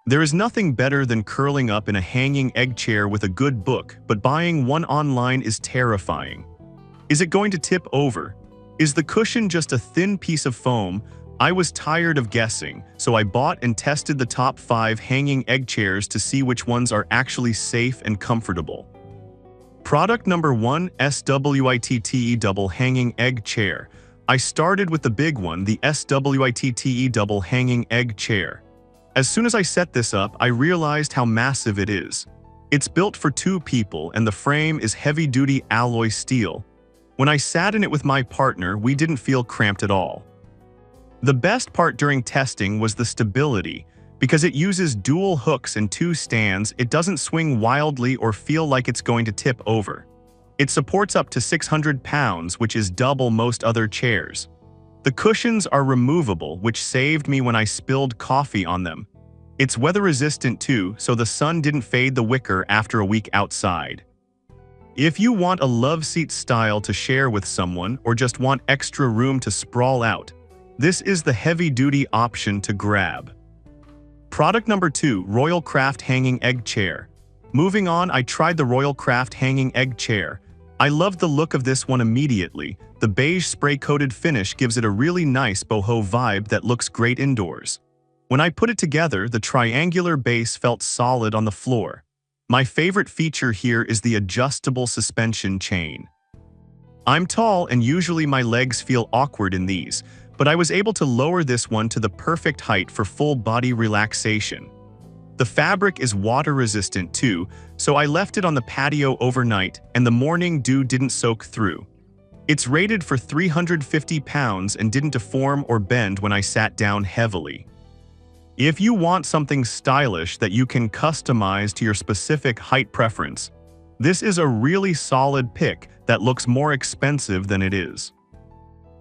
There is nothing better than curling up in a hanging egg chair with a good book, but buying one online is terrifying. Is it going to tip over? Is the cushion just a thin piece of foam? I was tired of guessing, so I bought and tested the top 5 hanging egg chairs to see which ones are actually safe and comfortable. Product number 1, SWITTE Double Hanging Egg Chair. I started with the big one, the SWITTE Double Hanging Egg Chair. As soon as I set this up, I realized how massive it is. It's built for 2 people and the frame is heavy-duty alloy steel. When I sat in it with my partner, we didn't feel cramped at all. The best part during testing was the stability. Because it uses dual hooks and 2 stands, it doesn't swing wildly or feel like it's going to tip over. It supports up to 600 pounds, which is double most other chairs. The cushions are removable, which saved me when I spilled coffee on them. It's weather-resistant too, so the sun didn't fade the wicker after a week outside. If you want a love seat style to share with someone or just want extra room to sprawl out, this is the heavy-duty option to grab. Product number 2, Royal Craft Hanging Egg Chair. Moving on, I tried the Royal Craft Hanging Egg Chair. I loved the look of this one immediately. The beige spray-coated finish gives it a really nice boho vibe that looks great indoors. When I put it together, the triangular base felt solid on the floor. My favorite feature here is the adjustable suspension chain. I'm tall and usually my legs feel awkward in these, but I was able to lower this one to the perfect height for full body relaxation. The fabric is water resistant too, so I left it on the patio overnight and the morning dew didn't soak through. It's rated for 350 pounds and didn't deform or bend when I sat down heavily. If you want something stylish that you can customize to your specific height preference, this is a really solid pick that looks more expensive than it is.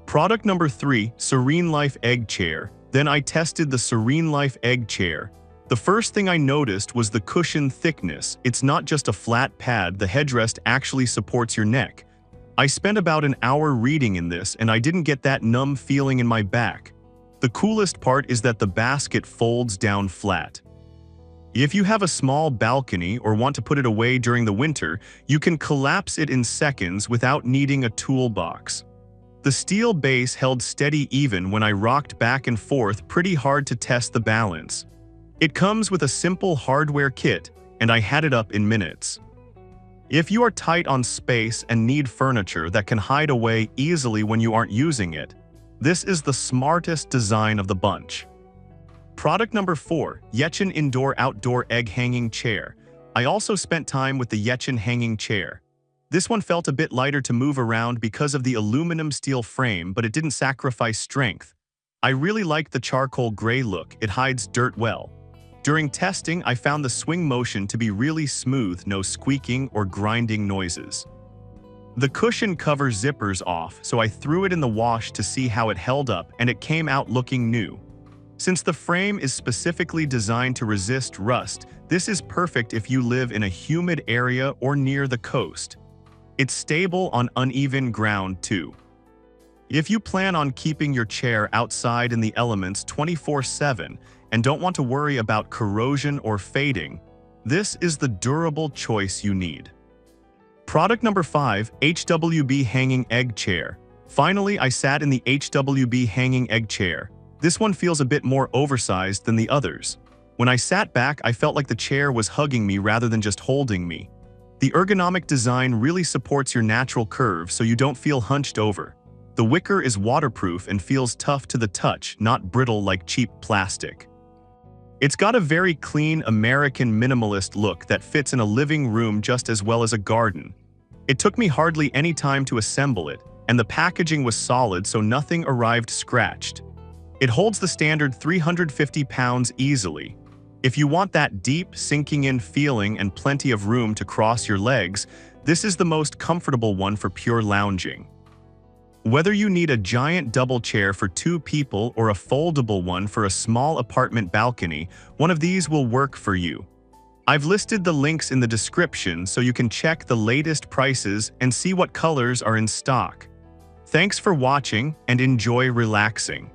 Product number 3, Serene Life Egg Chair. Then I tested the Serene Life Egg Chair. The first thing I noticed was the cushion thickness. It's not just a flat pad, the headrest actually supports your neck. I spent about an hour reading in this and I didn't get that numb feeling in my back. The coolest part is that the basket folds down flat. If you have a small balcony or want to put it away during the winter, you can collapse it in seconds without needing a toolbox. The steel base held steady even when I rocked back and forth, pretty hard to test the balance. It comes with a simple hardware kit, and I had it up in minutes. If you are tight on space and need furniture that can hide away easily when you aren't using it, this is the smartest design of the bunch. Product number 4, Yetchin Indoor-Outdoor Egg Hanging Chair. I also spent time with the Yetchin hanging chair. This one felt a bit lighter to move around because of the aluminum steel frame, but it didn't sacrifice strength. I really liked the charcoal gray look, it hides dirt well. During testing, I found the swing motion to be really smooth, no squeaking or grinding noises. The cushion cover zippers off, so I threw it in the wash to see how it held up, and it came out looking new. Since the frame is specifically designed to resist rust, this is perfect if you live in a humid area or near the coast. It's stable on uneven ground too. If you plan on keeping your chair outside in the elements 24/7 and don't want to worry about corrosion or fading, this is the durable choice you need. Product number 5, HWB Hanging Egg Chair. Finally, I sat in the HWB Hanging Egg Chair. This one feels a bit more oversized than the others. When I sat back, I felt like the chair was hugging me rather than just holding me. The ergonomic design really supports your natural curve so you don't feel hunched over. The wicker is waterproof and feels tough to the touch, not brittle like cheap plastic. It's got a very clean American minimalist look that fits in a living room just as well as a garden. It took me hardly any time to assemble it, and the packaging was solid so nothing arrived scratched. It holds the standard 350 pounds easily. If you want that deep, sinking-in feeling and plenty of room to cross your legs, this is the most comfortable one for pure lounging. Whether you need a giant double chair for 2 people or a foldable one for a small apartment balcony, one of these will work for you. I've listed the links in the description so you can check the latest prices and see what colors are in stock. Thanks for watching and enjoy relaxing.